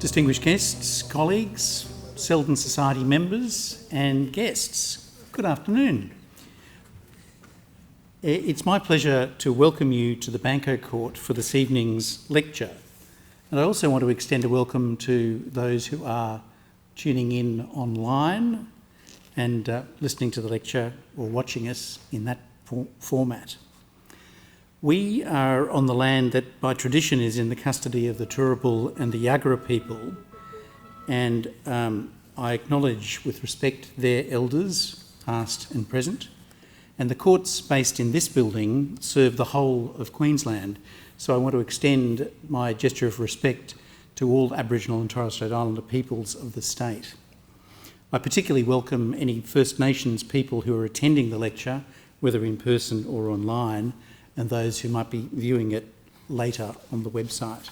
Distinguished guests, colleagues, Selden Society members and guests, good afternoon. It's my pleasure to welcome you to the Banco Court for this evening's lecture. And I also want to extend a welcome to those who are tuning in online and listening to the lecture or watching us in that format. We are on the land that by tradition is in the custody of the Turrbal and the Yagara people, and I acknowledge with respect their elders, past and present, and the courts based in this building serve the whole of Queensland, so I want to extend my gesture of respect to all Aboriginal and Torres Strait Islander peoples of the state. I particularly welcome any First Nations people who are attending the lecture, whether in person or online, and those who might be viewing it later on the website.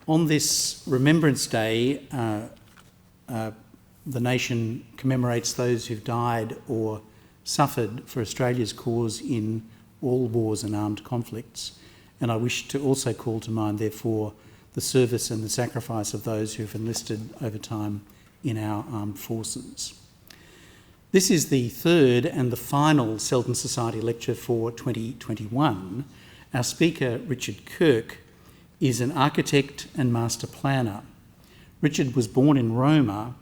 On this Remembrance Day, the nation commemorates those who've died or suffered for Australia's cause in all wars and armed conflicts, and I wish to also call to mind, therefore, the service and the sacrifice of those who've enlisted over time in our armed forces. This is the third and the final Selden Society lecture for 2021. Our speaker, Richard Kirk, is an architect and master planner. Richard was born in Roma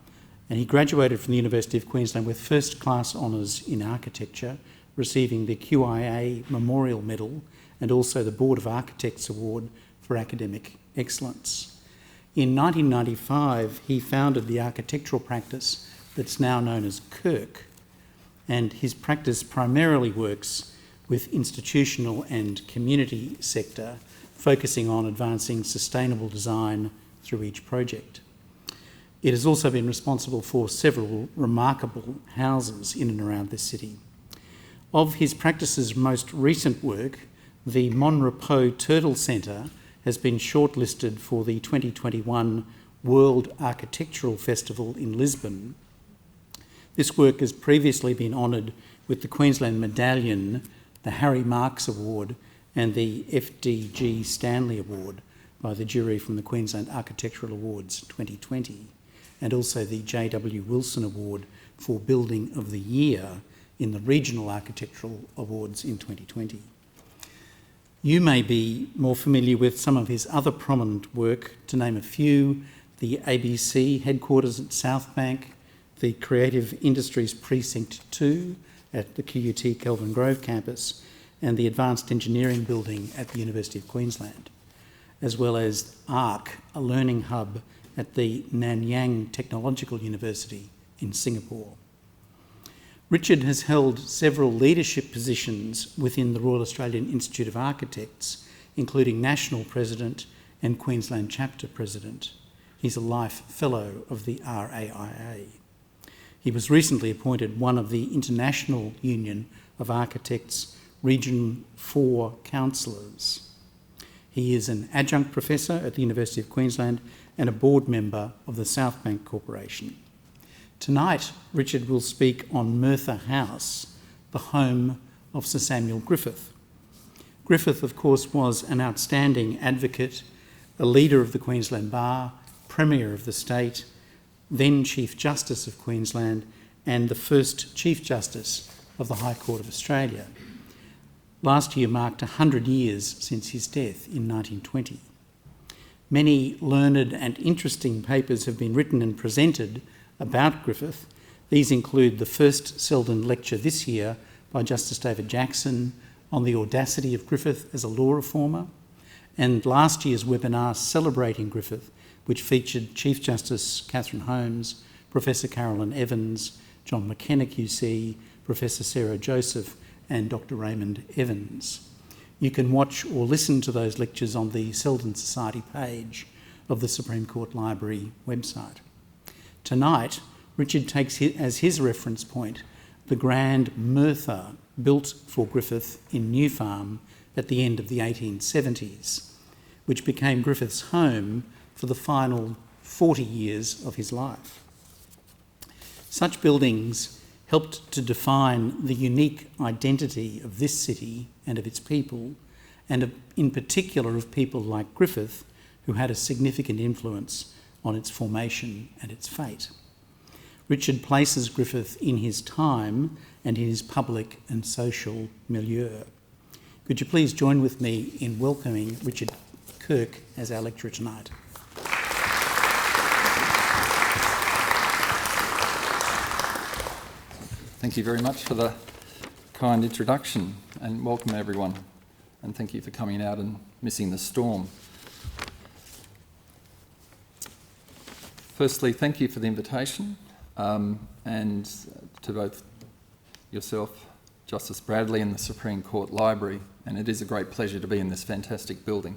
and he graduated from the University of Queensland with first-class honours in architecture, receiving the QIA Memorial Medal and also the Board of Architects Award for Academic Excellence. In 1995, he founded the architectural practice that's now known as Kirk, and his practice primarily works with institutional and community sector, focusing on advancing sustainable design through each project. It has also been responsible for several remarkable houses in and around this city. Of his practice's most recent work, the Mon Repos Turtle Centre has been shortlisted for the 2021 World Architectural Festival in Lisbon. This work has previously been honoured with the Queensland Medallion, the Harry Marks Award and the FDG Stanley Award by the jury from the Queensland Architectural Awards 2020, and also the J.W. Wilson Award for Building of the Year in the Regional Architectural Awards in 2020. You may be more familiar with some of his other prominent work, to name a few: the ABC headquarters at Southbank, the Creative Industries Precinct 2 at the QUT Kelvin Grove campus, and the Advanced Engineering Building at the University of Queensland, as well as ARC, a learning hub at the Nanyang Technological University in Singapore. Richard has held several leadership positions within the Royal Australian Institute of Architects, including National President and Queensland Chapter President. He's a Life Fellow of the RAIA. He was recently appointed one of the International Union of Architects Region 4 councillors. He is an adjunct professor at the University of Queensland and a board member of the Southbank Corporation. Tonight, Richard will speak on Merthyr House, the home of Sir Samuel Griffith. Griffith, of course, was an outstanding advocate, a leader of the Queensland Bar, Premier of the State, then Chief Justice of Queensland, and the first Chief Justice of the High Court of Australia. Last year marked 100 years since his death in 1920. Many learned and interesting papers have been written and presented about Griffith. These include the first Selden lecture this year by Justice David Jackson on the audacity of Griffith as a law reformer, and last year's webinar celebrating Griffith, which featured Chief Justice Catherine Holmes, Professor Carolyn Evans, John McKenna QC, Professor Sarah Joseph, and Dr. Raymond Evans. You can watch or listen to those lectures on the Selden Society page of the Supreme Court Library website. Tonight, Richard takes as his reference point the grand Murtha built for Griffith in New Farm at the end of the 1870s, which became Griffith's home for the final 40 years of his life. Such buildings helped to define the unique identity of this city and of its people, and in particular of people like Griffith, who had a significant influence on its formation and its fate. Richard places Griffith in his time and in his public and social milieu. Could you please join with me in welcoming Richard Kirk as our lecturer tonight? Thank you very much for the kind introduction, and welcome everyone, and thank you for coming out and missing the storm. Firstly, thank you for the invitation, and to both yourself, Justice Bradley, and the Supreme Court Library, and it is a great pleasure to be in this fantastic building.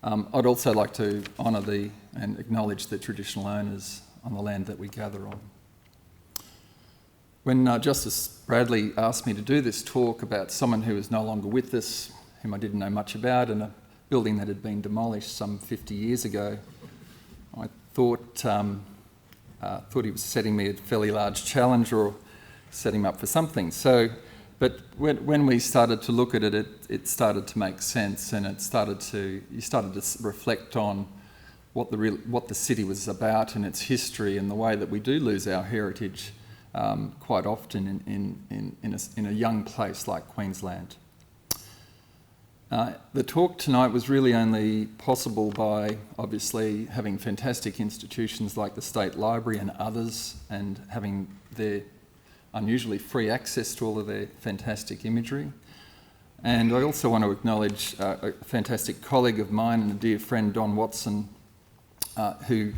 I'd also like to honour and acknowledge the traditional owners on the land that we gather on. When Justice Bradley asked me to do this talk about someone who is no longer with us, whom I didn't know much about, and a building that had been demolished some 50 years ago, I thought he was setting me a fairly large challenge or setting me up for something. But when we started to look at it, it started to make sense, and you started to reflect on what the city was about and its history, and the way that we do lose our heritage quite often in a young place like Queensland. The talk tonight was really only possible by obviously having fantastic institutions like the State Library and others, and having their unusually free access to all of their fantastic imagery. And I also want to acknowledge a fantastic colleague of mine and a dear friend, Don Watson, who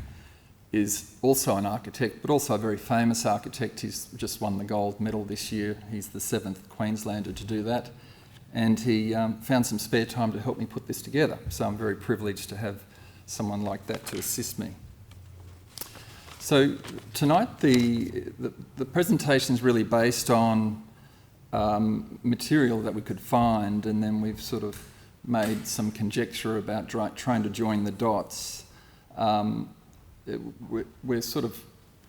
is also an architect, but also a very famous architect. He's just won the gold medal this year. He's the 7th Queenslander to do that. And he found some spare time to help me put this together. So I'm very privileged to have someone like that to assist me. So tonight the presentation is really based on material that we could find, and then we've sort of made some conjecture about trying to join the dots. We're sort of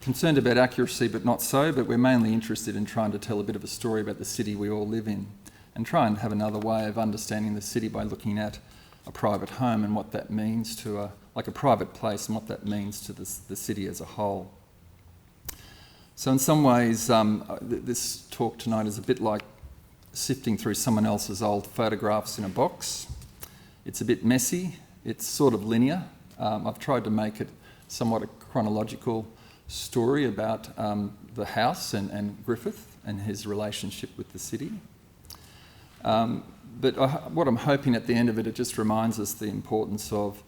concerned about accuracy, but not so, but we're mainly interested in trying to tell a bit of a story about the city we all live in, and try and have another way of understanding the city by looking at a private home and what that means to a private place, and what that means to the city as a whole. So in some ways, this talk tonight is a bit like sifting through someone else's old photographs in a box. It's a bit messy, it's sort of linear. I've tried to make it somewhat a chronological story about the house and Griffith and his relationship with the city. But what I'm hoping at the end of it just reminds us the importance of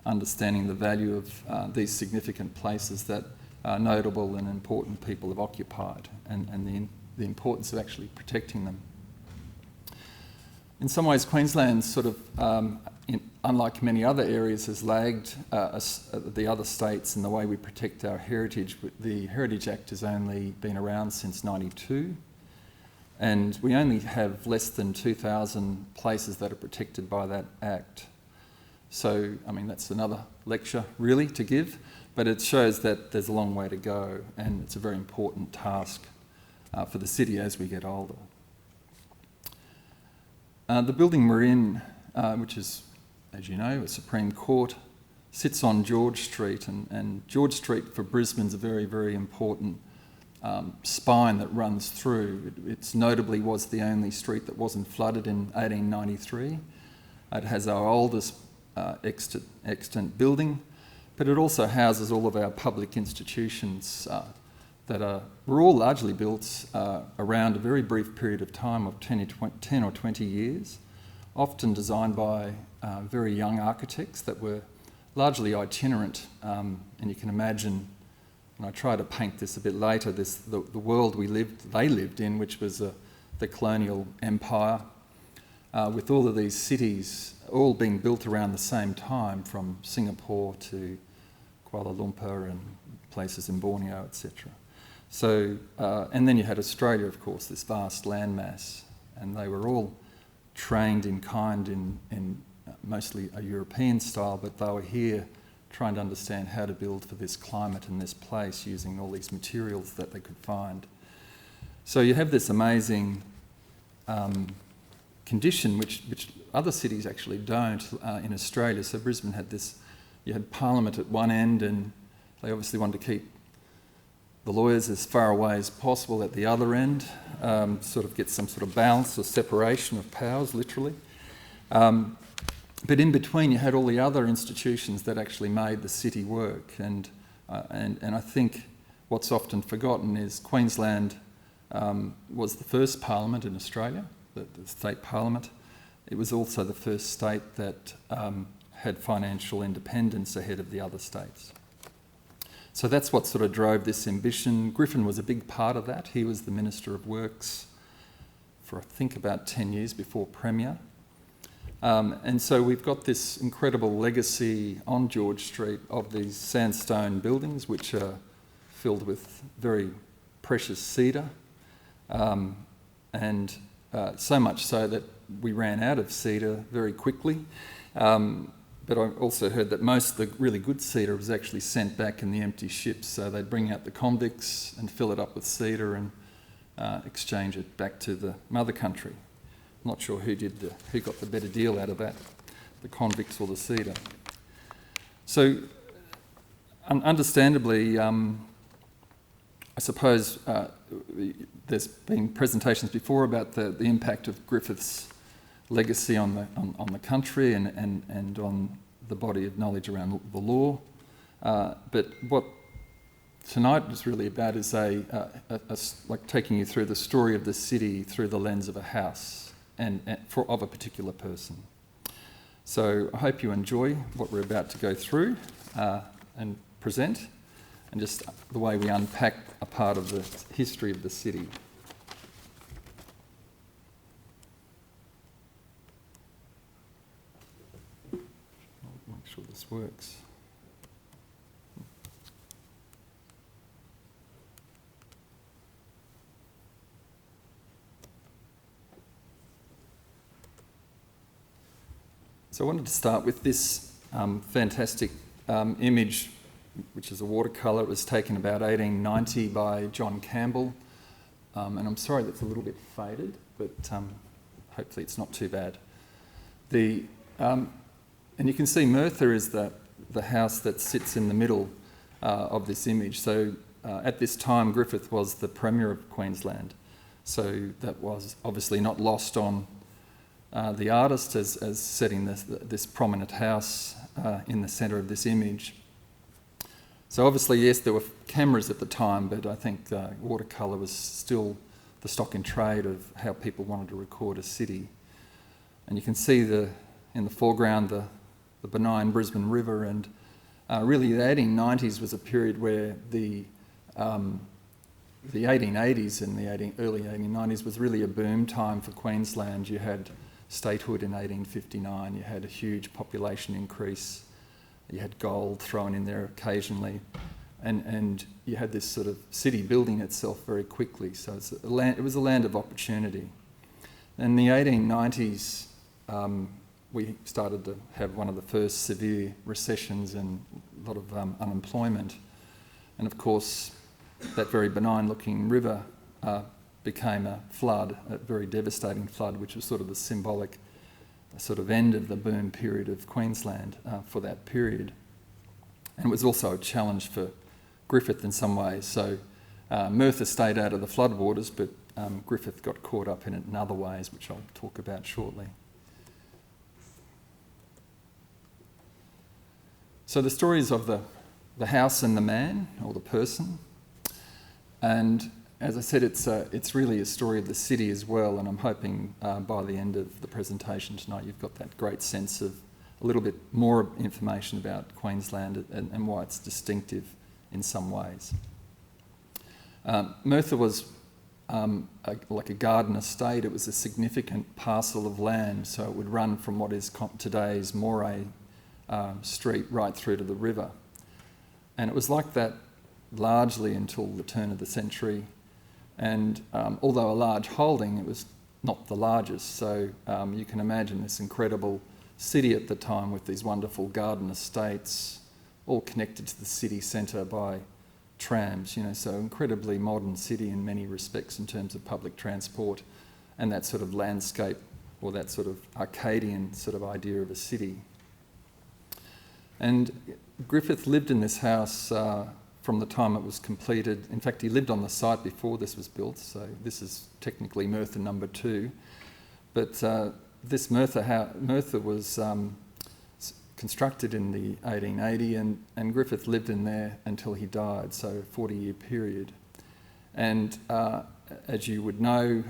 understanding the value of these significant places that notable and important people have occupied, and the importance of actually protecting them. In some ways, Queensland sort of, unlike many other areas, has lagged the other states in the way we protect our heritage. The Heritage Act has only been around since '92, and we only have less than 2,000 places that are protected by that Act. So, I mean, that's another lecture really to give, but it shows that there's a long way to go, and it's a very important task for the city as we get older. The building we're in, which is, as you know, a Supreme Court, sits on George Street, and George Street for Brisbane's a very, very important spine that runs through. It notably was the only street that wasn't flooded in 1893. It has our oldest extant building, but it also houses all of our public institutions that were all largely built around a very brief period of time of 10 or 20 years, often designed by very young architects that were largely itinerant. And you can imagine, and I try to paint this a bit later, the world they lived in, which was the colonial empire, with all of these cities all being built around the same time, from Singapore to Kuala Lumpur and places in Borneo, etc. So, and then you had Australia, of course, this vast landmass, and they were all trained in kind in mostly a European style, but they were here trying to understand how to build for this climate and this place using all these materials that they could find. So you have this amazing condition which other cities actually don't in Australia. So Brisbane had this, you had Parliament at one end, and they obviously wanted to keep the lawyers as far away as possible at the other end, sort of get some sort of balance or separation of powers, literally. But in between, you had all the other institutions that actually made the city work. And I think what's often forgotten is Queensland was the first parliament in Australia, the state parliament. It was also the first state that had financial independence ahead of the other states. So that's what sort of drove this ambition. Griffith was a big part of that. He was the Minister of Works for, I think, about 10 years before Premier. And so we've got this incredible legacy on George Street of these sandstone buildings, which are filled with very precious cedar, and so much so that we ran out of cedar very quickly. But I also heard that most of the really good cedar was actually sent back in the empty ships. So they'd bring out the convicts and fill it up with cedar and exchange it back to the mother country. I'm not sure who got the better deal out of that, the convicts or the cedar. So, understandably, I suppose there's been presentations before about the impact of Griffith's legacy on the country and on the body of knowledge around the law. But what tonight is really about is like taking you through the story of the city through the lens of a house of a particular person. So I hope you enjoy what we're about to go through and present, and just the way we unpack a part of the history of the city. I'll make sure this works. So I wanted to start with this fantastic image, which is a watercolour. It was taken about 1890 by John Campbell. And I'm sorry that's a little bit faded, but hopefully it's not too bad. And you can see Murtha is the house that sits in the middle of this image. So at this time, Griffith was the Premier of Queensland. So that was obviously not lost on the artist as setting this prominent house in the centre of this image. So obviously, yes, there were cameras at the time, but I think watercolour was still the stock in trade of how people wanted to record a city. And you can see in the foreground the benign Brisbane River, and really the 1890s was a period where the 1880s and the early 1890s was really a boom time for Queensland. You had statehood in 1859, you had a huge population increase, you had gold thrown in there occasionally, and you had this sort of city building itself very quickly. So it was a land of opportunity. In the 1890s, we started to have one of the first severe recessions and a lot of unemployment. And of course, that very benign looking river became a flood, a very devastating flood, which was sort of the symbolic sort of end of the boom period of Queensland for that period. And it was also a challenge for Griffith in some ways. So Murtha stayed out of the floodwaters, but Griffith got caught up in it in other ways, which I'll talk about shortly. So the stories of the house and the man, or the person, and as I said, it's really a story of the city as well, and I'm hoping by the end of the presentation tonight you've got that great sense of a little bit more information about Queensland and why it's distinctive in some ways. Murtha was like a garden estate. It was a significant parcel of land, so it would run from what is today's Moray Street right through to the river. And it was like that largely until the turn of the century. And although a large holding, it was not the largest. So you can imagine this incredible city at the time with these wonderful garden estates, all connected to the city centre by trams, so incredibly modern city in many respects in terms of public transport and that sort of landscape or that sort of Arcadian sort of idea of a city. And Griffith lived in this house from the time it was completed. In fact, he lived on the site before this was built, so this is technically Merthyr number 2. But this Murtha was constructed in the 1880, and Griffith lived in there until he died, so a 40-year period. And as you would know,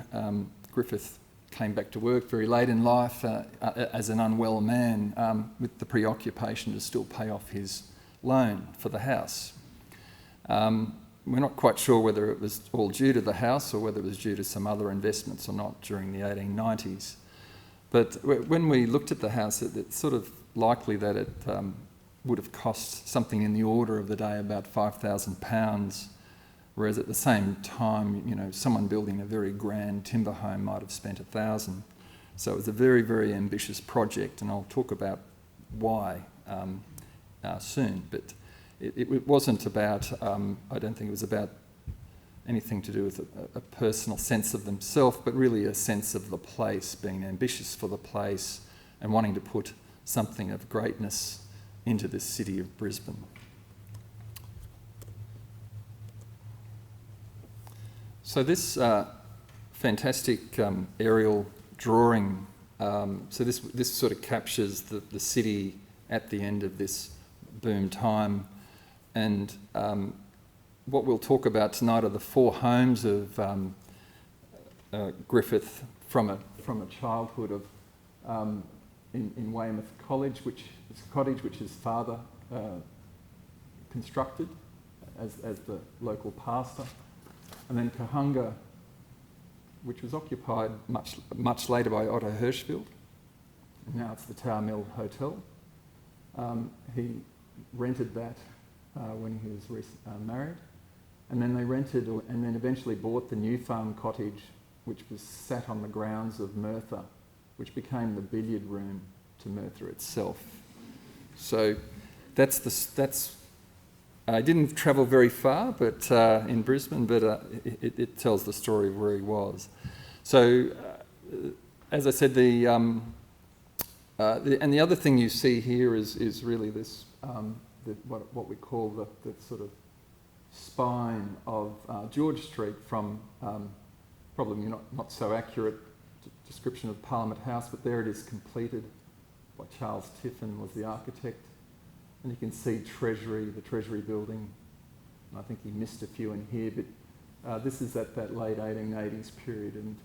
Griffith came back to work very late in life as an unwell man with the preoccupation to still pay off his loan for the house. We're not quite sure whether it was all due to the house or whether it was due to some other investments or not during the 1890s. But when we looked at the house, it's sort of likely that it would have cost something in the order of the day about £5,000, whereas at the same time, you know, someone building a very grand timber home might have spent £1,000. So it was a very, very ambitious project, and I'll talk about why soon. But it wasn't about, I don't think it was about anything to do with a personal sense of themselves, but really a sense of the place, being ambitious for the place and wanting to put something of greatness into this city of Brisbane. So this fantastic aerial drawing, so this sort of captures the city at the end of this boom time, and what we'll talk about tonight are the 4 homes of Griffith from a childhood of in Weymouth Cottage, which his father constructed as the local pastor, and then Kahunga, which was occupied much later by Otto Hirschfeld. Now it's the Tower Mill Hotel. He rented that when he was married, and then they rented and then eventually bought the New Farm Cottage, which was sat on the grounds of Murtha, which became the billiard room to Murtha itself. So I didn't travel very far, but in Brisbane, but it tells the story of where he was. So, as I said, and the other thing you see here is really this what we call the sort of spine of George Street from probably not so accurate description of Parliament House, but there it is completed by Charles Tiffin was the architect. And you can see the Treasury building. And I think he missed a few in here, but this is at that late 1880s period. And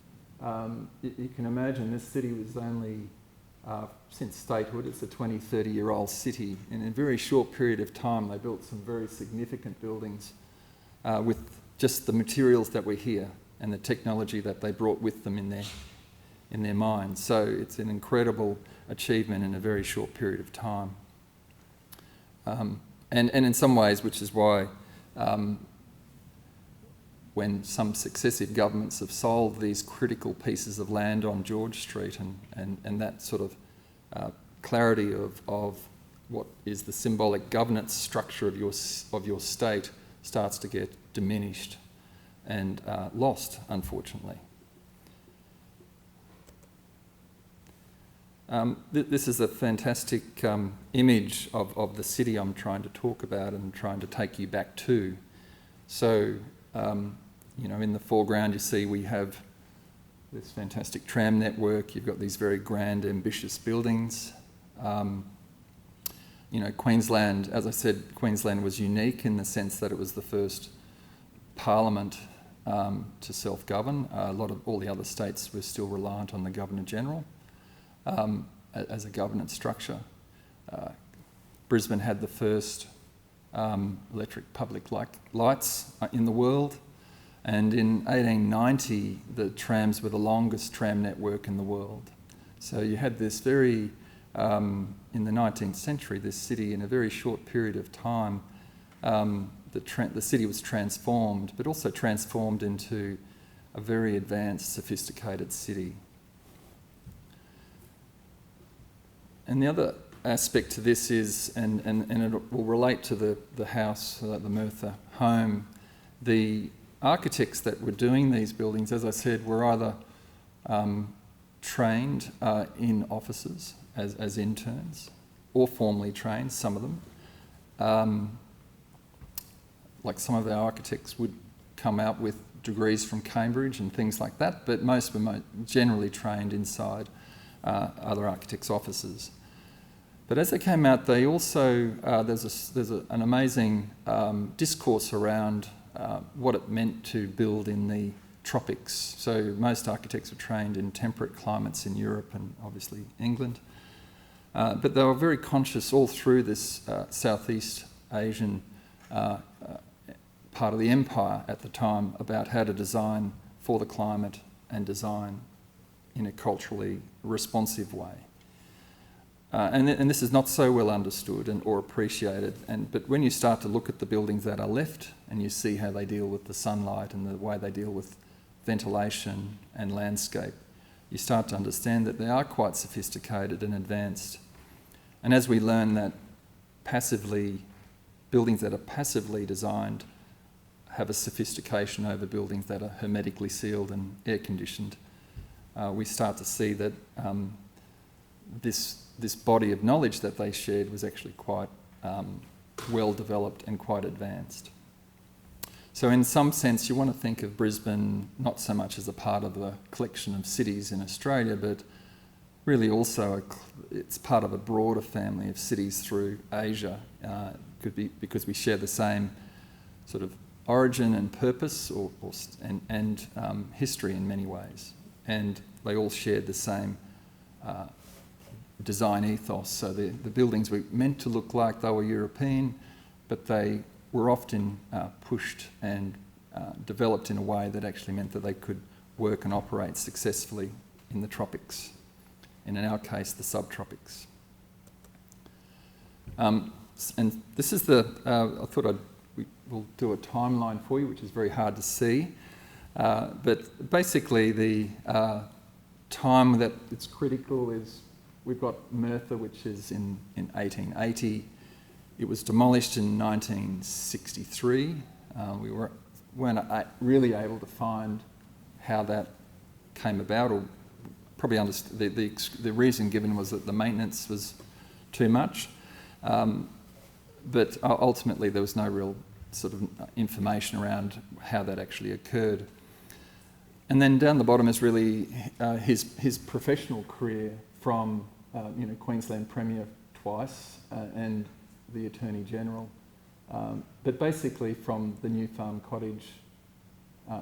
you can imagine this city was only, since statehood, it's a 20, 30-year-old city. And in a very short period of time, they built some very significant buildings with just the materials that were here and the technology that they brought with them in their minds. So it's an incredible achievement in a very short period of time. And in some ways, which is why when some successive governments have sold these critical pieces of land on George Street and that sort of clarity of what is the symbolic governance structure of your state starts to get diminished and lost, unfortunately. This is a fantastic image of the city I'm trying to talk about and trying to take you back to. So, in the foreground you see we have this fantastic tram network. You've got these very grand, ambitious buildings. Queensland, as I said, Queensland was unique in the sense that it was the first parliament to self-govern. All the other states were still reliant on the Governor-General. As a governance structure. Brisbane had the first electric public lights in the world, and in 1890 the trams were the longest tram network in the world. So you had this very, in the 19th century, this city in a very short period of time, the city was transformed, but also transformed into a very advanced, sophisticated city. And the other aspect to this is, and it will relate to the house, the Murtha home, the architects that were doing these buildings, as I said, were either trained in offices as interns, or formally trained, some of them. Like some of our architects would come out with degrees from Cambridge and things like that, but most were generally trained inside other architects' offices. But as they came out, they also, there's an amazing discourse around what it meant to build in the tropics. So most architects were trained in temperate climates in Europe and obviously England. But they were very conscious all through this Southeast Asian part of the empire at the time about how to design for the climate and design in a culturally responsive way. And this is not so well understood or appreciated. But when you start to look at the buildings that are left and you see how they deal with the sunlight and the way they deal with ventilation and landscape, you start to understand that they are quite sophisticated and advanced. And as we learn that buildings that are passively designed have a sophistication over buildings that are hermetically sealed and air-conditioned, we start to see that this body of knowledge that they shared was actually quite well developed and quite advanced. So in some sense, you want to think of Brisbane not so much as a part of the collection of cities in Australia, but really also it's part of a broader family of cities through Asia. Could be because we share the same sort of origin and purpose and history in many ways. And they all shared the same design ethos. So the buildings were meant to look like they were European, but they were often pushed and developed in a way that actually meant that they could work and operate successfully in the tropics, and in our case, the subtropics. And this is I thought we'll do a timeline for you, which is very hard to see. But basically the time that it's critical is we've got Murtha, which is in 1880. It was demolished in 1963. We weren't really able to find how that came about, or probably the reason given was that the maintenance was too much. But ultimately there was no real sort of information around how that actually occurred. And then down the bottom is really his professional career from Queensland Premier twice and the Attorney General, but basically from the New Farm Cottage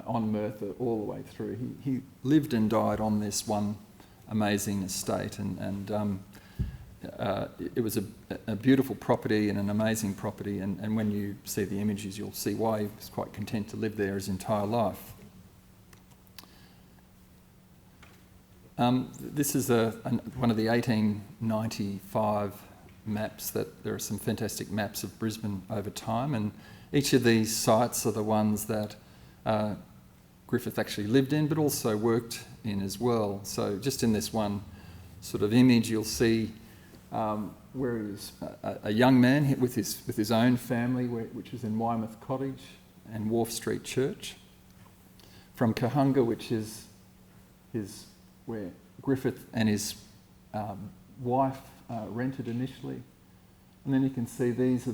on Murtha all the way through. He lived and died on this one amazing estate, and it was a beautiful property and an amazing property, and when you see the images you'll see why he was quite content to live there his entire life. This is one of the 1895 maps. That there are some fantastic maps of Brisbane over time, and each of these sites are the ones that Griffith actually lived in but also worked in as well. So just in this one sort of image you'll see where he's a young man with his own family, which is in Weymouth Cottage and Wharf Street Church. From Kahunga, which is where Griffith and his wife rented initially. And then you can see these are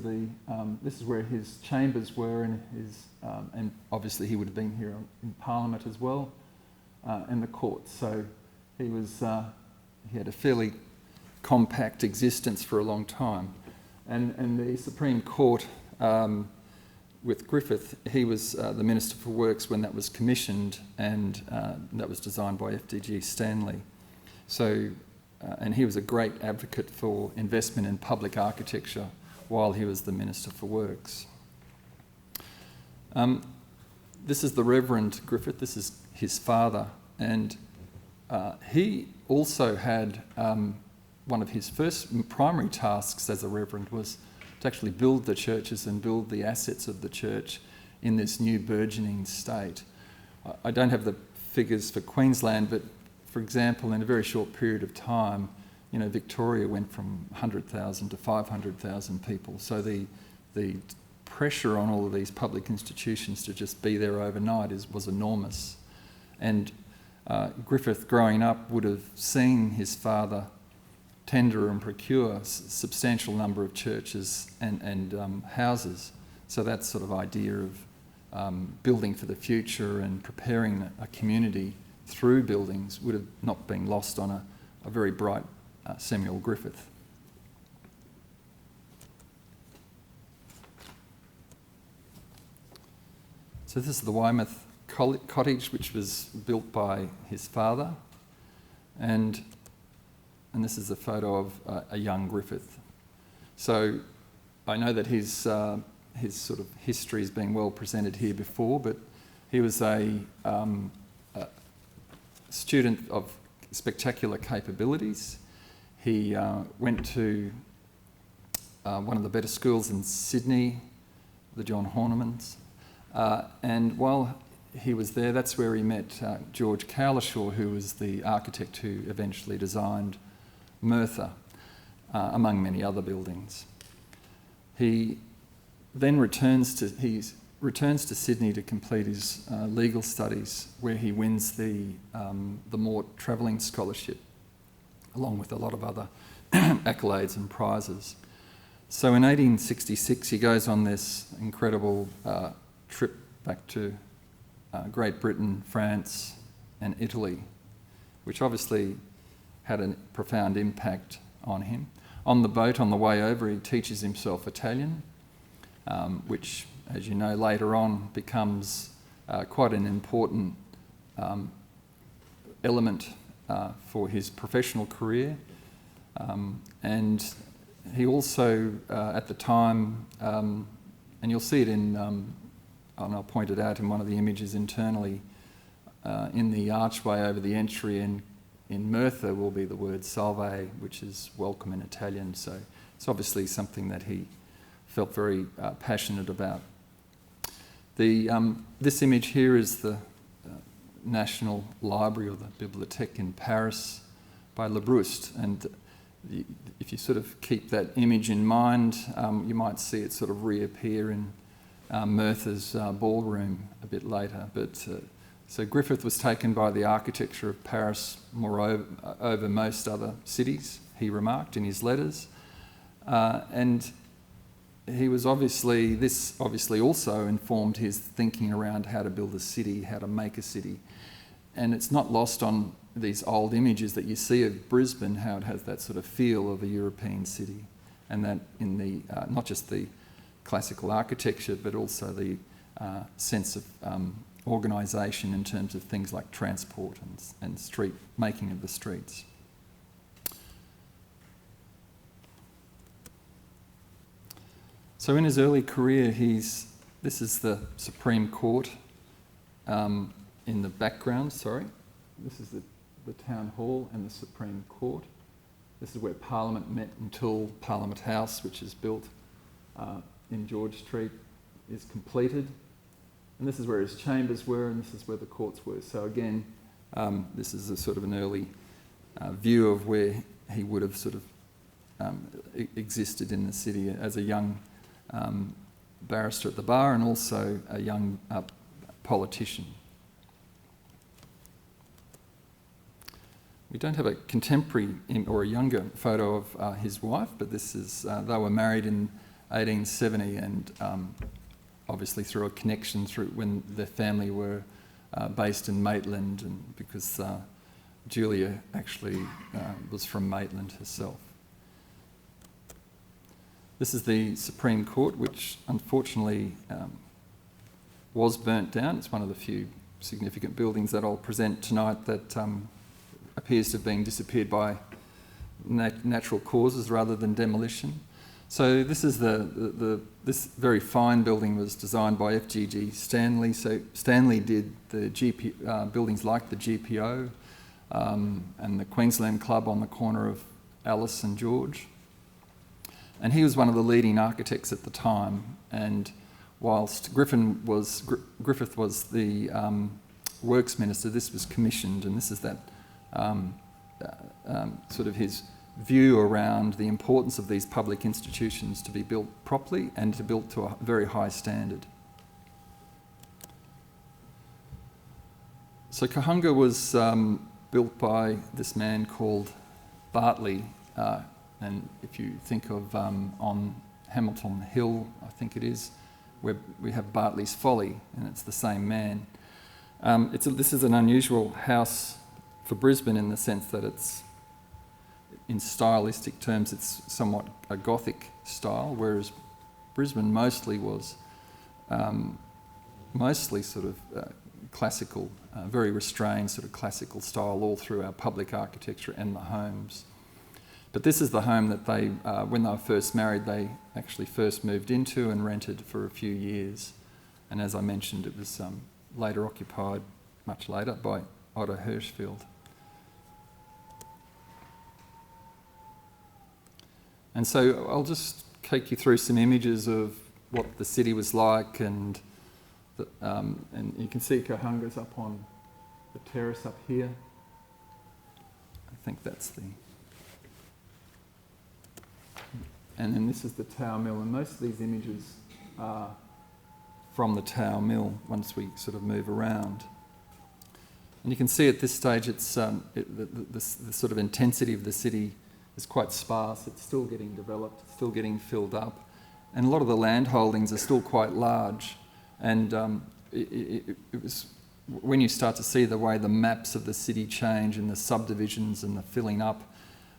this is where his chambers were, and obviously he would have been here in Parliament as well, and the courts. So he had a fairly compact existence for a long time. And the Supreme Court, with Griffith, he was the Minister for Works when that was commissioned, and that was designed by FDG Stanley. So, and he was a great advocate for investment in public architecture while he was the Minister for Works. This is the Reverend Griffith. This is his father, and he also had one of his first primary tasks as a Reverend was to actually build the churches and build the assets of the church in this new burgeoning state. I don't have the figures for Queensland, but for example, in a very short period of time, Victoria went from 100,000 to 500,000 people. So the pressure on all of these public institutions to just be there overnight was enormous. And Griffith, growing up, would have seen his father tender and procure a substantial number of churches and houses. So that sort of idea of building for the future and preparing a community through buildings would have not been lost on a very bright Samuel Griffith. So this is the Weymouth cottage, which was built by his father, and this is a photo of a young Griffith. So I know that his sort of history has been well presented here before, but he was a student of spectacular capabilities. He went to one of the better schools in Sydney, the John Hornemans, and while he was there, that's where he met George Cowlishaw, who was the architect who eventually designed Murtha, among many other buildings. He then returns to Sydney to complete his legal studies, where he wins the Mort Travelling Scholarship, along with a lot of other accolades and prizes. So in 1866, he goes on this incredible trip back to Great Britain, France and Italy, which obviously had a profound impact on him. On the boat, on the way over, he teaches himself Italian, which, as you know, later on becomes quite an important element for his professional career. And he also, at the time, and you'll see it in, and I'll point it out in one of the images internally, in the archway over the entry in Murtha will be the word salve, which is welcome in Italian. So it's obviously something that he felt very passionate about. This image here is the National Library, or the Bibliothèque in Paris, by Le Proust. And if you sort of keep that image in mind, you might see it sort of reappear in Murtha's ballroom a bit later. But so Griffith was taken by the architecture of Paris moreover over most other cities, he remarked in his letters. And he was this obviously also informed his thinking around how to build a city, how to make a city. And it's not lost on these old images that you see of Brisbane, how it has that sort of feel of a European city, and that in the not just the classical architecture, but also the sense of organisation in terms of things like transport and street making of the streets. So in his early career, this is the Supreme Court in the background, sorry. This is the Town Hall and the Supreme Court. This is where Parliament met until Parliament House, which is built in George Street, is completed. And this is where his chambers were, and this is where the courts were. So again, this is a sort of an early view of where he would have sort of existed in the city as a young barrister at the bar and also a young politician. We don't have a contemporary or a younger photo of his wife, but this is, they were married in 1870 and obviously through a connection through when their family were based in Maitland, and because Julia actually was from Maitland herself. This is the Supreme Court, which unfortunately was burnt down. It's one of the few significant buildings that I'll present tonight that appears to have been disappeared by natural causes rather than demolition. So this is this very fine building was designed by F.G.G. Stanley. So Stanley did the buildings like the GPO and the Queensland Club on the corner of Alice and George. And he was one of the leading architects at the time. And whilst Griffith was the Works Minister, this was commissioned, and this is that sort of his view around the importance of these public institutions to be built properly and to build to a very high standard. So Kahunga was built by this man called Bartley, and if you think of on Hamilton Hill, I think it is, where we have Bartley's Folly, and it's the same man. This is an unusual house for Brisbane in the sense that it's, in stylistic terms, it's somewhat a Gothic style, whereas Brisbane mostly was sort of classical, very restrained sort of classical style all through our public architecture and the homes. But this is the home that they, when they were first married, they actually first moved into and rented for a few years. And as I mentioned, it was later occupied, much later, by Otto Hirschfeld. And so I'll just take you through some images of what the city was like, and you can see Kahunga's up on the terrace up here. I think that's the... And then this is the Tower Mill, and most of these images are from the Tower Mill once we sort of move around. And you can see at this stage it's the sort of intensity of the city is quite sparse. It's still getting developed, it's still getting filled up, and a lot of the land holdings are still quite large. And it was when you start to see the way the maps of the city change and the subdivisions and the filling up,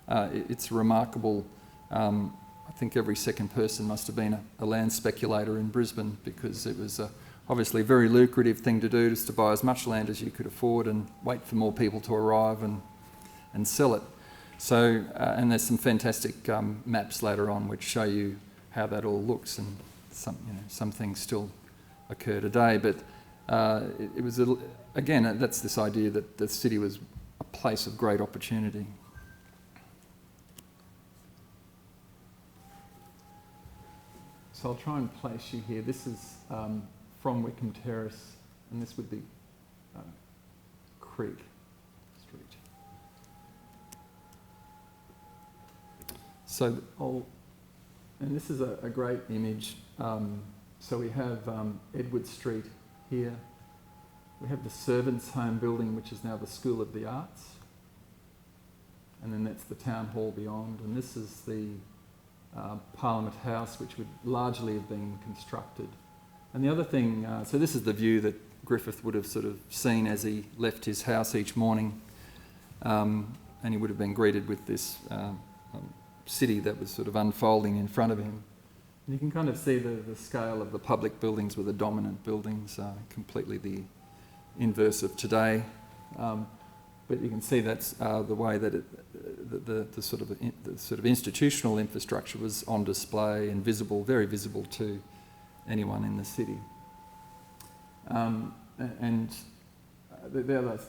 it's remarkable. I think every second person must have been a land speculator in Brisbane, because it was obviously a very lucrative thing to do, just to buy as much land as you could afford and wait for more people to arrive and sell it. So, and there's some fantastic maps later on which show you how that all looks, and some things still occur today. But it was, again, that's this idea that the city was a place of great opportunity. So I'll try and place you here. This is from Wickham Terrace, and this would be Creek Street. So, and this is a great image. So we have Edward Street here. We have the Servants' Home building, which is now the School of the Arts. And then that's the Town Hall beyond. And this is the Parliament House, which would largely have been constructed. And the other thing, so this is the view that Griffith would have sort of seen as he left his house each morning, and he would have been greeted with this city that was sort of unfolding in front of him. And you can kind of see the scale of the public buildings were the dominant buildings, completely the inverse of today. But you can see that's the way that the sort of institutional infrastructure was on display and visible, very visible to anyone in the city. And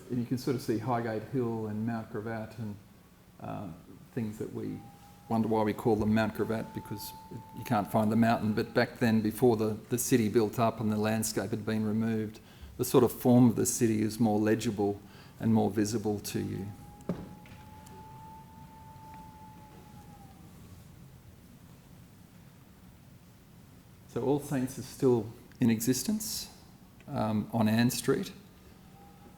you can sort of see Highgate Hill and Mount Gravatt and things that we wonder why we call them Mount Gravatt, because you can't find the mountain. But back then, before the city built up and the landscape had been removed, the sort of form of the city is more legible and more visible to you. So All Saints is still in existence on Ann Street,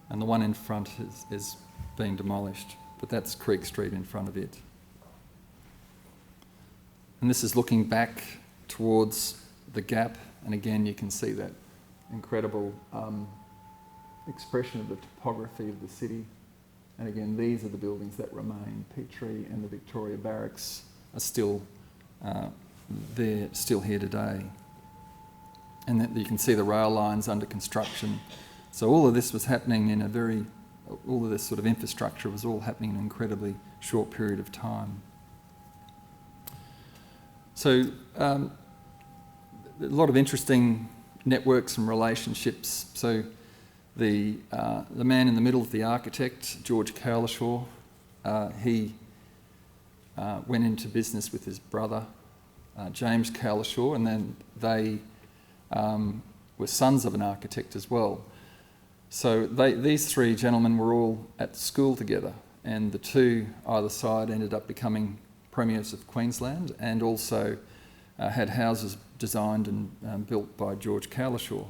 and the one in front is being demolished, but that's Creek Street in front of it. And this is looking back towards the Gap, and again you can see that incredible expression of the topography of the city. And again, these are the buildings that remain. Petrie and the Victoria Barracks are still they're still here today. And that you can see the rail lines under construction. So all of this was happening in all of this sort of infrastructure was all happening in an incredibly short period of time. So a lot of interesting networks and relationships. So the man in the middle, the architect, George Cowlishaw, he went into business with his brother, James Cowlishaw, and then they were sons of an architect as well. So these three gentlemen were all at school together, and the two either side ended up becoming premiers of Queensland, and also had houses designed and built by George Cowlishaw.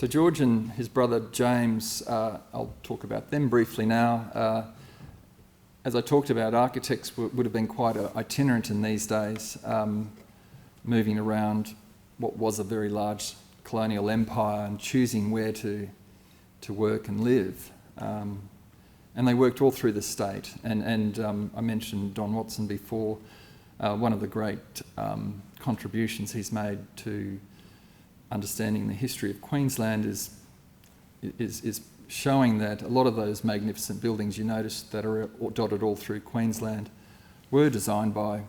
So George and his brother James, I'll talk about them briefly now. As I talked about, architects would have been quite itinerant in these days, moving around what was a very large colonial empire and choosing where to work and live. And they worked all through the state. And I mentioned Don Watson before. One of the great contributions he's made to understanding the history of Queensland is showing that a lot of those magnificent buildings you notice that are dotted all through Queensland were designed by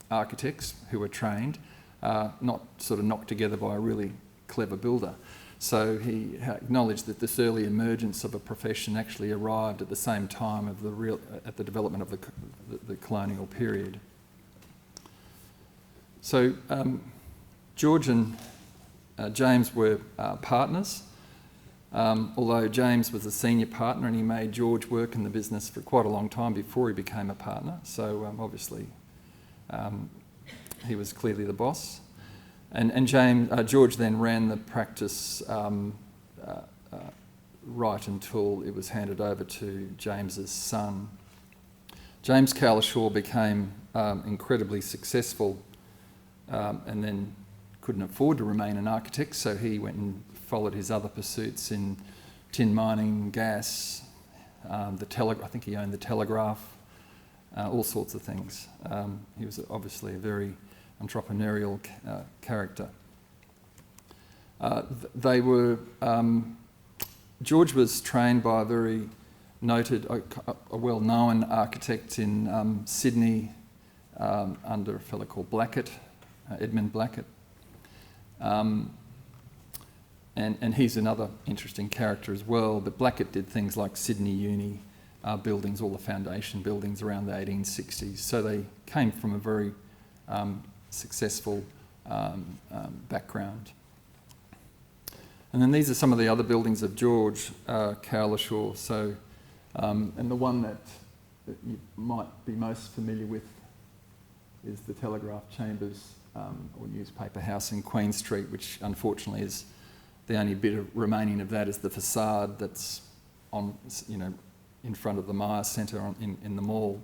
architects who were trained, not sort of knocked together by a really clever builder. So he acknowledged that this early emergence of a profession actually arrived at the same time of at the development of the colonial period. So George and James were partners, although James was a senior partner and he made George work in the business for quite a long time before he became a partner. So obviously he was clearly the boss. And George then ran the practice right until it was handed over to James's son. James Cowlishaw became incredibly successful and then couldn't afford to remain an architect, so he went and followed his other pursuits in tin mining, gas, I think he owned the Telegraph, all sorts of things. He was obviously a very entrepreneurial character. George was trained by a very noted, a well-known architect in Sydney under a fellow called Blackett, Edmund Blackett. And he's another interesting character as well, but Blackett did things like Sydney Uni buildings, all the foundation buildings around the 1860s. So they came from a very successful background. And then these are some of the other buildings of George Cowlishaw. So, and the one that you might be most familiar with is the Telegraph Chambers or Newspaper House in Queen Street, which unfortunately is the only bit of remaining of that is the facade that's on, in front of the Myer Centre in the mall.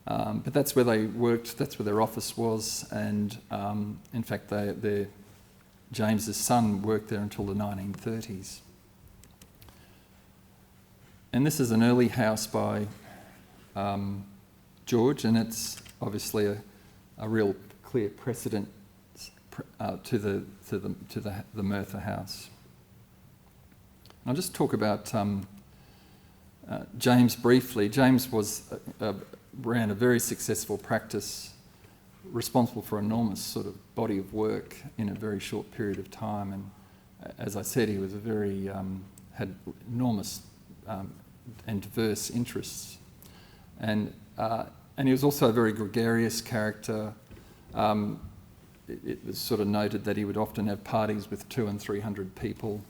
But that's where they worked, that's where their office was, and in fact James's son worked there until the 1930s. And this is an early house by George, and it's obviously a real clear precedent to the Merthyr House. I'll just talk about James briefly. James ran a very successful practice, responsible for an enormous sort of body of work in a very short period of time. And as I said, he was had enormous and diverse interests, and he was also a very gregarious character. It was sort of noted that he would often have parties with 200 and 300 people.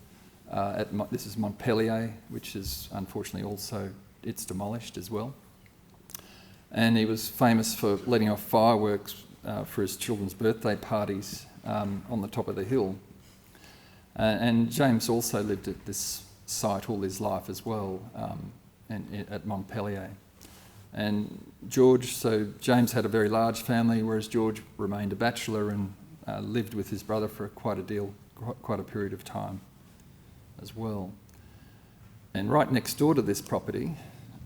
This is Montpellier, which is unfortunately it's demolished as well. And he was famous for letting off fireworks for his children's birthday parties on the top of the hill. And James also lived at this site all his life as well, at Montpellier. And James had a very large family, whereas George remained a bachelor and lived with his brother for quite a period of time as well. And right next door to this property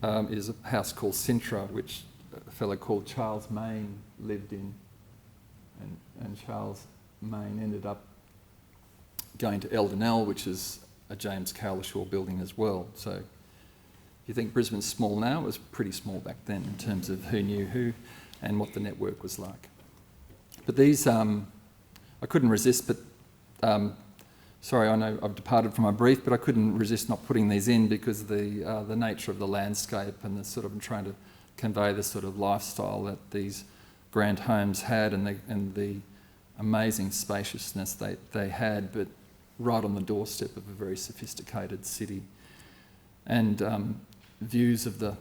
is a house called Sintra, which a fellow called Charles Main lived in. And Charles Main ended up going to Eldonell, which is a James Cowlishaw building as well. So you think Brisbane's small now? It was pretty small back then in terms of who knew who and what the network was like. But these, I couldn't resist, but sorry, I know I've departed from my brief, but I couldn't resist not putting these in because of the nature of the landscape and the sort of trying to convey the sort of lifestyle that these grand homes had and the amazing spaciousness they had, but right on the doorstep of a very sophisticated city. And views of the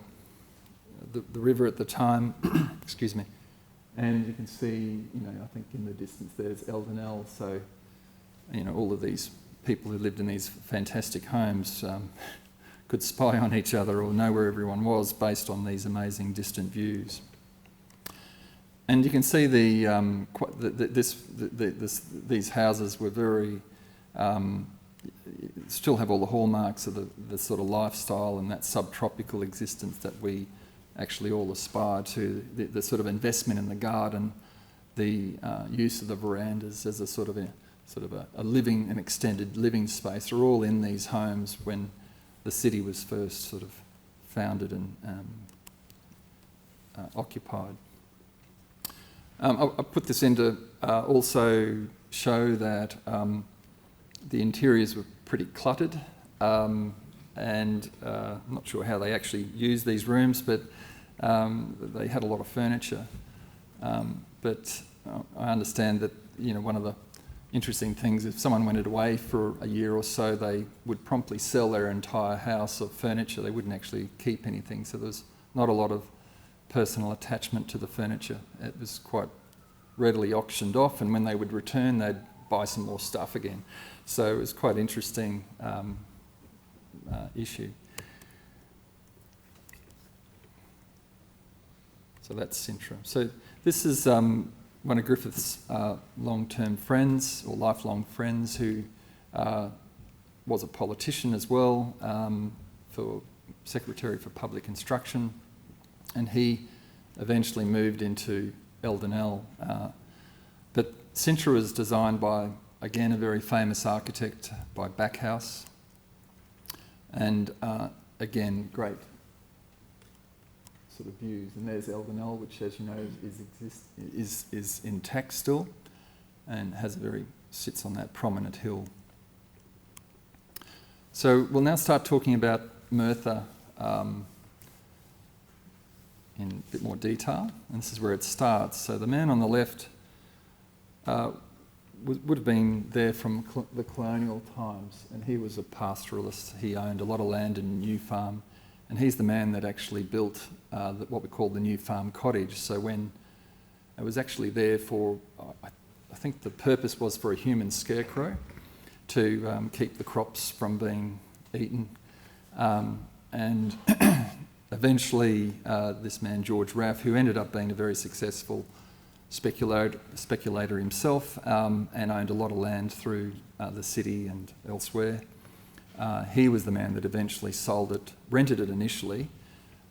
river at the time, excuse me. And you can see, I think in the distance there's Eldonell, so, all of these people who lived in these fantastic homes could spy on each other or know where everyone was based on these amazing distant views. And you can see these houses were very, still have all the hallmarks of the sort of lifestyle and that subtropical existence that we actually all aspire to, the sort of investment in the garden, the use of the verandas as a sort of a living, an extended living space, are all in these homes when the city was first sort of founded and occupied. I'll put this in to also show that the interiors were pretty cluttered, and I'm not sure how they actually used these rooms, but they had a lot of furniture. But I understand that, you know, one of the interesting things, if someone went away for a year or so, they would promptly sell their entire house of furniture. They wouldn't actually keep anything, so there was not a lot of personal attachment to the furniture. It was quite readily auctioned off, and when they would return, they'd buy some more stuff again. So it was quite an interesting issue. So that's Sintra. So this is one of Griffith's long-term friends, or lifelong friends, who was a politician as well, for Secretary for Public Instruction, and he eventually moved into Eldenell. But Sintra was designed by, again, a very famous architect, by Backhouse, and again, great sort of views. And there's Eldenell, which, as you know, is intact still, and sits on that prominent hill. So we'll now start talking about Murtha in a bit more detail, and this is where it starts. So the man on the left would have been there from the colonial times, and he was a pastoralist. He owned a lot of land in New Farm, and he's the man that actually built what we call the New Farm Cottage. So when it was actually there for, I think the purpose was for a human scarecrow to keep the crops from being eaten. And eventually this man, George Raff, who ended up being a very successful speculator himself, and owned a lot of land through the city and elsewhere. He was the man that eventually sold it, rented it initially.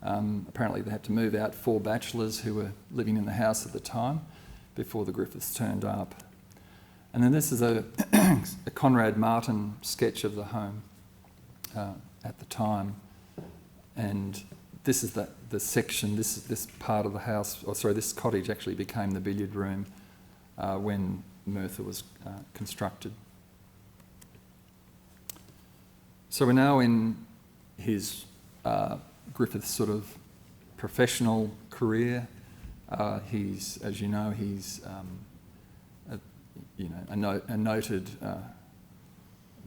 Apparently they had to move out 4 bachelors who were living in the house at the time before the Griffiths turned up. And then this is a Conrad Martin sketch of the home at the time. And this is the section, this part of the house, this cottage actually became the billiard room when Murtha was constructed. So we're now in his Griffith's sort of professional career. He's, as you know, he's a noted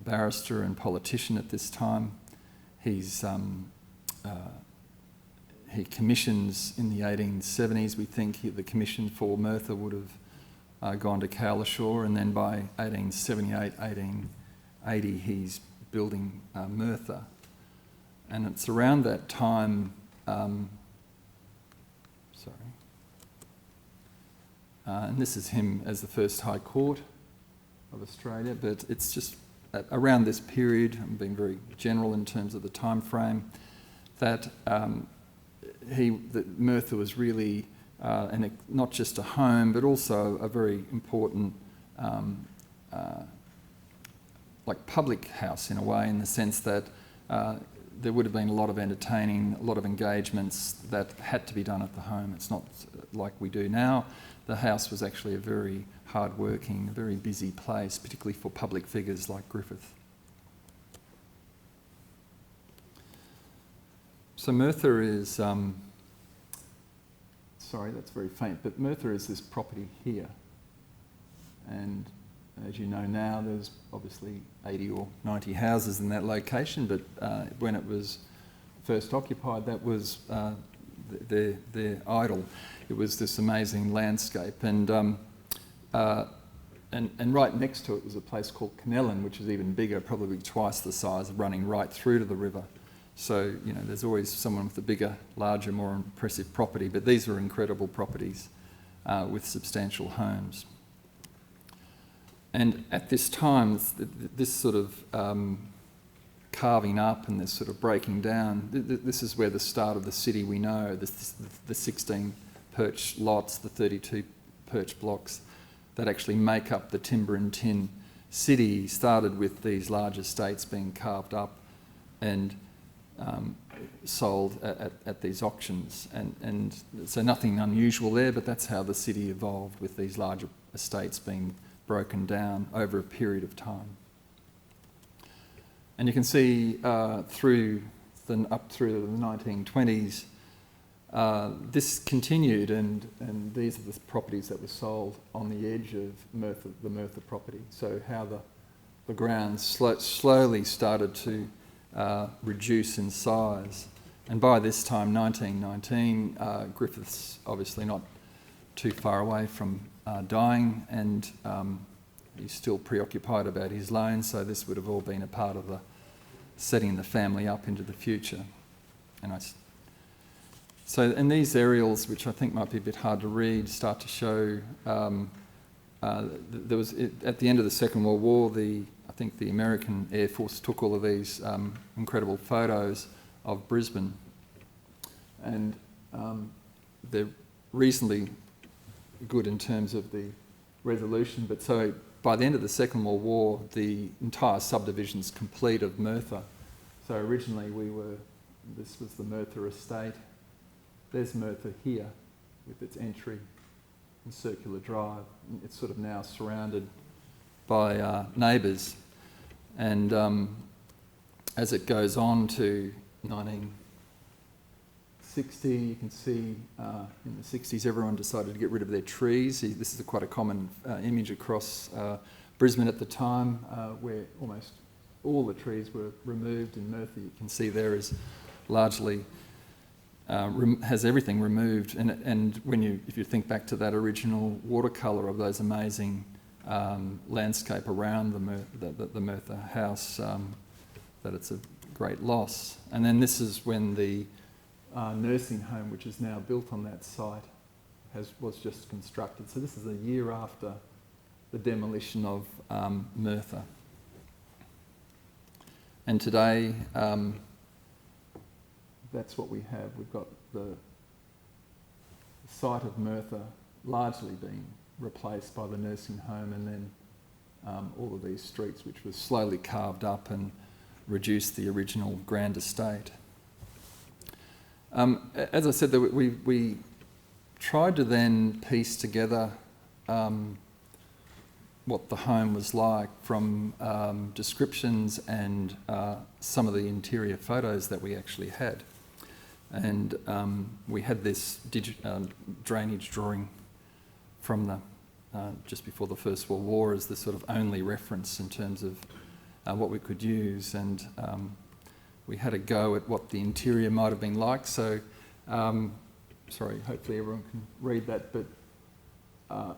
barrister and politician at this time. He commissions in the 1870s. We think the commission for Murtha would have gone to Cowlishaw, and then by 1878, 1880, he's building Murtha. And it's around that time, and this is him as the first High Court of Australia, but it's just around this period, I'm being very general in terms of the time frame, that Murtha was really not just a home, but also a very important public house in a way, in the sense that there would have been a lot of entertaining, a lot of engagements that had to be done at the home. It's not like we do now. The house was actually a very hard-working, very busy place, particularly for public figures like Griffith. So Murtha is, sorry, that's very faint, but Murtha is this property here. And as you know now, there's obviously 80 or 90 houses in that location, but when it was first occupied, that was their idol. It was this amazing landscape. And and right next to it was a place called Canellan, which is even bigger, probably twice the size, running right through to the river. So, you know, there's always someone with a bigger, larger, more impressive property, but these were incredible properties with substantial homes. And at this time, this sort of carving up and this sort of breaking down, this is where the start of the city we know, the 16 perch lots, the 32 perch blocks that actually make up the timber and tin city, started with these large estates being carved up and sold at these auctions. And so nothing unusual there, but that's how the city evolved, with these larger estates being broken down over a period of time. And you can see up through the 1920s, this continued, and these are the properties that were sold on the edge of the Murtha property. So how the grounds slowly started to reduce in size. And by this time, 1919, Griffith's obviously not too far away from dying, and he's still preoccupied about his loan, so this would have all been a part of the setting the family up into the future. And these aerials, which I think might be a bit hard to read, start to show there was, at the end of the Second World War, I think the American Air Force took all of these incredible photos of Brisbane, and they're reasonably good in terms of the resolution. But so by the end of the Second World War, the entire subdivision's complete of Murtha. So originally this was the Merthyr estate. There's Murtha here with its entry and circular drive. It's sort of now surrounded by neighbours. And as it goes on to 1960, you can see in the 60s everyone decided to get rid of their trees. This is quite a common image across Brisbane at the time, where almost all the trees were removed. In Murtha, you can see there is largely has everything removed. And if you think back to that original watercolour of those amazing landscape around the Merthyr House, that it's a great loss. And then this is when the nursing home, which is now built on that site, was just constructed. So this is a year after the demolition of Murtha. And today, that's what we have. We've got the site of Murtha largely being replaced by the nursing home, and then all of these streets, which was slowly carved up and reduced the original grand estate. As I said, we tried to then piece together what the home was like from descriptions and some of the interior photos that we actually had. And we had this drainage drawing from the just before the First World War as the sort of only reference in terms of what we could use, and we had a go at what the interior might have been like. So, sorry, hopefully everyone can read that, but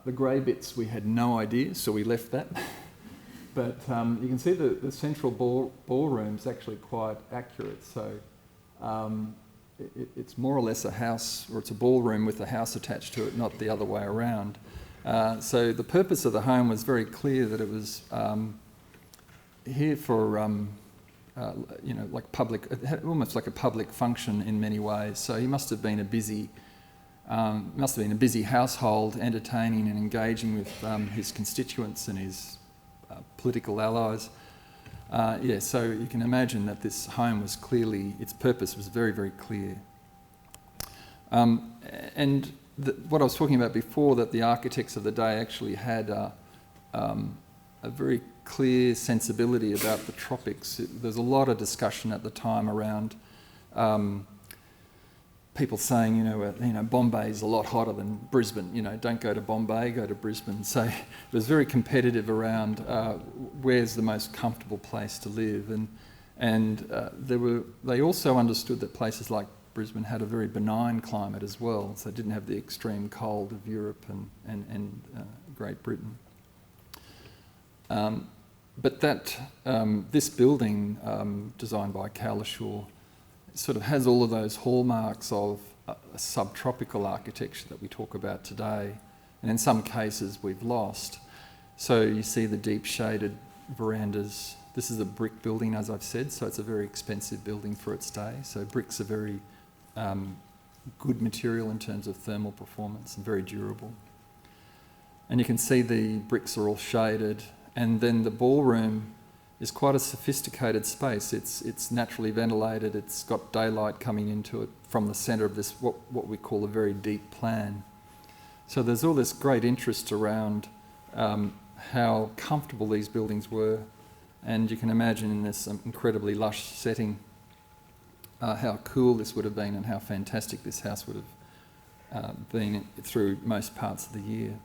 the grey bits we had no idea, so we left that. But you can see the central ballroom's actually quite accurate. So it's more or less a house, or it's a ballroom with a house attached to it, not the other way around. So the purpose of the home was very clear, that it was here for, like public, almost like a public function in many ways. So he must have been a busy household, entertaining and engaging with his constituents and his political allies. So you can imagine that this home was clearly, its purpose was very, very clear. And what I was talking about before, that the architects of the day actually had a very clear sensibility about the tropics. There's a lot of discussion at the time around people saying, Bombay's a lot hotter than Brisbane. Don't go to Bombay, go to Brisbane. So it was very competitive around where's the most comfortable place to live, and they also understood that places like Brisbane had a very benign climate as well, so it didn't have the extreme cold of Europe and Great Britain. But this building, designed by Cowlishaw, sort of has all of those hallmarks of a subtropical architecture that we talk about today, and in some cases we've lost. So you see the deep shaded verandas. This is a brick building, as I've said, so it's a very expensive building for its day. So bricks are very good material in terms of thermal performance and very durable. And you can see the bricks are all shaded, and then the ballroom is quite a sophisticated space. It's naturally ventilated, it's got daylight coming into it from the centre of this, what we call a very deep plan. So there's all this great interest around how comfortable these buildings were, and you can imagine in this incredibly lush setting how cool this would have been and how fantastic this house would have been through most parts of the year.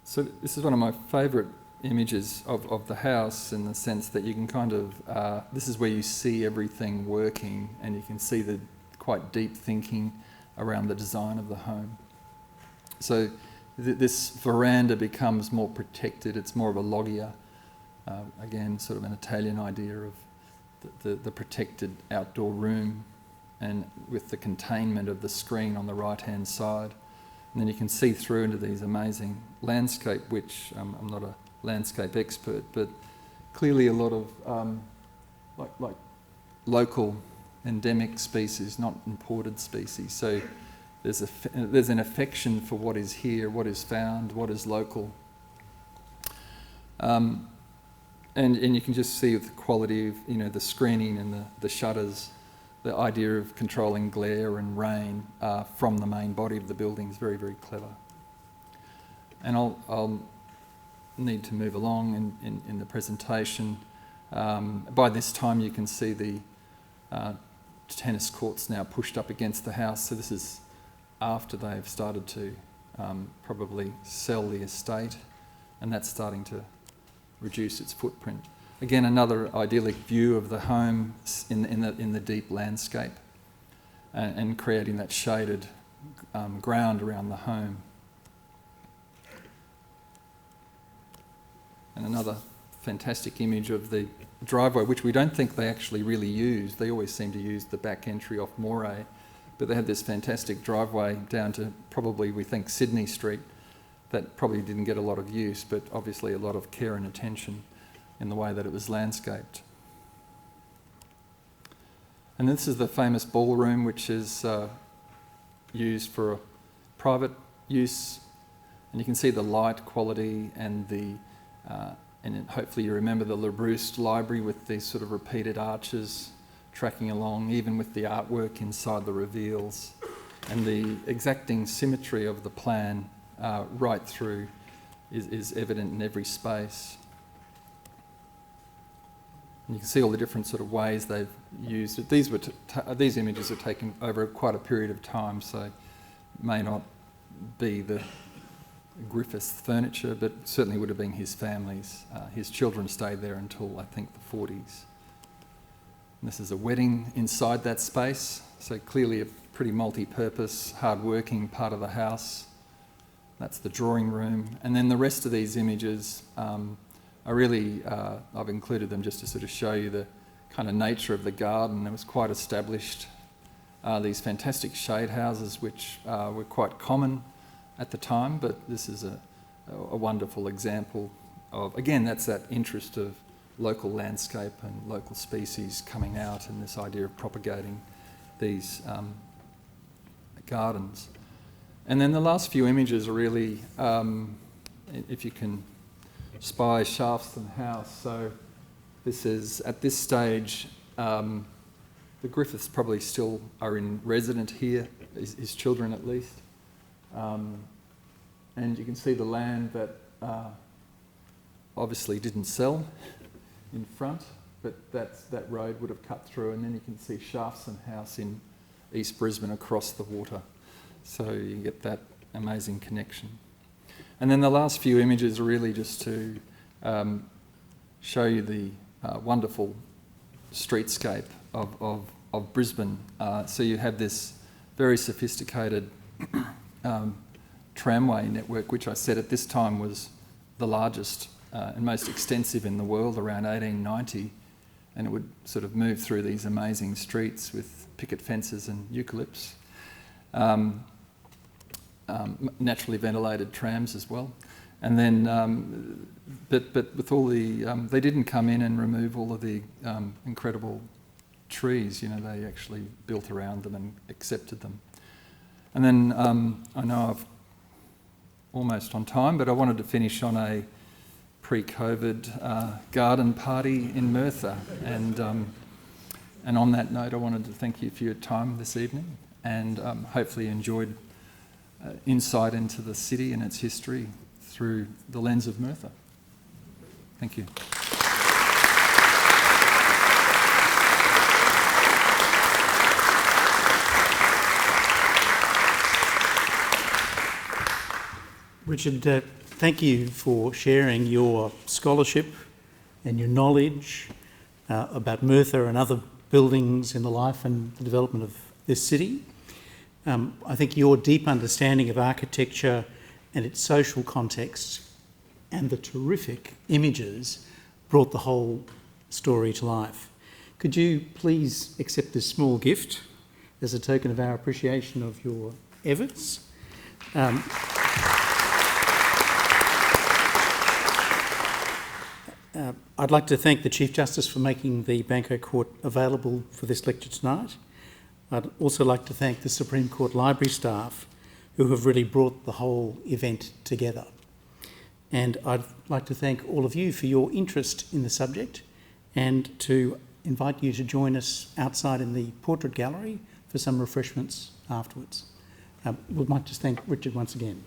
So this is one of my favourite images of the house, in the sense that you can kind of, this is where you see everything working, and you can see the quite deep thinking around the design of the home. So this veranda becomes more protected, it's more of a loggia, again sort of an Italian idea of the protected outdoor room, and with the containment of the screen on the right hand side. And then you can see through into these amazing landscape, which I'm not a landscape expert, but clearly a lot of like local endemic species, not imported species. So there's an affection for what is here, what is found, what is local. And you can just see with the quality of the screening and the shutters, the idea of controlling glare and rain from the main body of the building is very, very clever. And I'll need to move along in the presentation. By this time you can see the tennis courts now pushed up against the house. So this is after they've started to probably sell the estate, and that's starting to reduce its footprint. Again, another idyllic view of the home in the deep landscape, and creating that shaded ground around the home. And another fantastic image of the driveway, which we don't think they actually really use. They always seem to use the back entry off Moray, but they had this fantastic driveway down to probably, we think, Sydney Street, that probably didn't get a lot of use, but obviously a lot of care and attention in the way that it was landscaped. And this is the famous ballroom, which is used for private use, and you can see the light quality and and hopefully you remember the Labrouste library with these sort of repeated arches tracking along, even with the artwork inside the reveals, and the exacting symmetry of the plan right through is evident in every space. And you can see all the different sort of ways they've used it. These images are taken over quite a period of time, so may not be the Griffith furniture, but certainly would have been his family's. His children stayed there until, I think, the 40s. And this is a wedding inside that space, so clearly a pretty multi-purpose, hard-working part of the house. That's the drawing room. And then the rest of these images are really, I've included them just to sort of show you the kind of nature of the garden. It was quite established. These fantastic shade houses, which were quite common at the time, but this is a wonderful example of, again, that's that interest of local landscape and local species coming out, and this idea of propagating these gardens. And then the last few images are really, if you can spy Shaftesbury House. So this is, at this stage, the Griffiths probably still are in resident here, his children at least. And you can see the land that obviously didn't sell in front, but that road would have cut through, and then you can see Shaftesbury House in East Brisbane across the water. So you get that amazing connection. And then the last few images are really just to show you the wonderful streetscape of of Brisbane. So you have this very sophisticated tramway network, which I said at this time was the largest and most extensive in the world, around 1890, and it would sort of move through these amazing streets with picket fences and eucalypts. Naturally ventilated trams as well. And then, but with all the, they didn't come in and remove all of the incredible trees, you know, they actually built around them and accepted them. And then I know I've almost on time, but I wanted to finish on a pre-COVID garden party in Murtha. And on that note, I wanted to thank you for your time this evening, and hopefully you enjoyed insight into the city and its history through the lens of Murtha. Thank you. Richard, thank you for sharing your scholarship and your knowledge about Murtha and other buildings in the life and the development of this city. I think your deep understanding of architecture and its social context and the terrific images brought the whole story to life. Could you please accept this small gift as a token of our appreciation of your efforts? I'd like to thank the Chief Justice for making the Banco Court available for this lecture tonight. I'd also like to thank the Supreme Court Library staff who have really brought the whole event together. And I'd like to thank all of you for your interest in the subject, and to invite you to join us outside in the Portrait Gallery for some refreshments afterwards. We might just thank Richard once again.